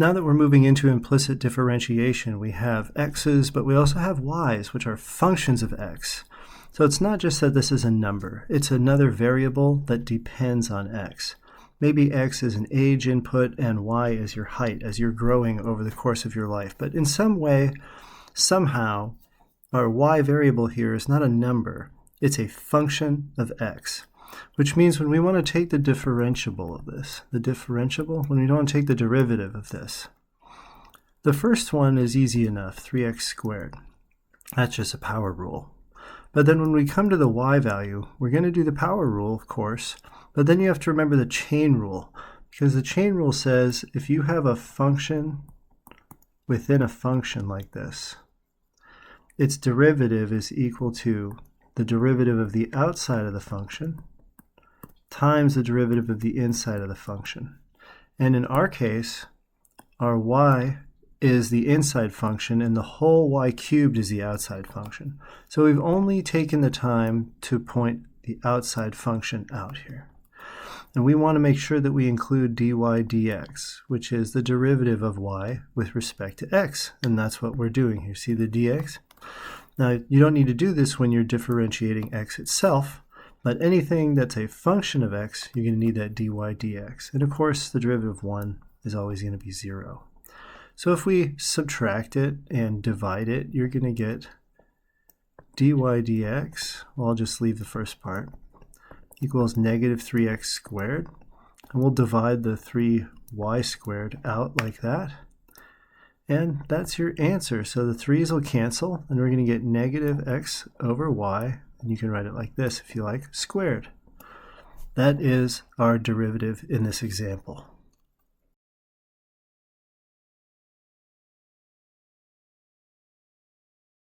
Now that we're moving into implicit differentiation, we have x's, but we also have y's, which are functions of x. So it's not just that this is a number, it's another variable that depends on x. Maybe x is an age input and y is your height as you're growing over the course of your life. But in some way, somehow, our y variable here is not a number, it's a function of x. Which means when we want to take the differentiable of this, when we want to take the derivative of this, the first one is easy enough, 3x squared. That's just a power rule. But then when we come to the y value, we're going to do the power rule, of course, but then you have to remember the chain rule, because the chain rule says if you have a function within a function like this, its derivative is equal to the derivative of the outside of the function times the derivative of the inside of the function. And in our case, our y is the inside function and the whole y cubed is the outside function. So we've only taken the time to point the outside function out here. And we want to make sure that we include dy dx, which is the derivative of y with respect to x. And that's what we're doing here. See the dx? Now, you don't need to do this when you're differentiating x itself, but anything that's a function of x, you're going to need that dy dx. And of course, the derivative of 1 is always going to be 0. So if we subtract it and divide it, you're going to get dy dx, well, I'll just leave the first part, equals negative 3x squared. And we'll divide the 3y squared out like that. And that's your answer. So the 3's will cancel, and we're going to get negative x over y. And you can write it like this if you like, squared. That is our derivative in this example.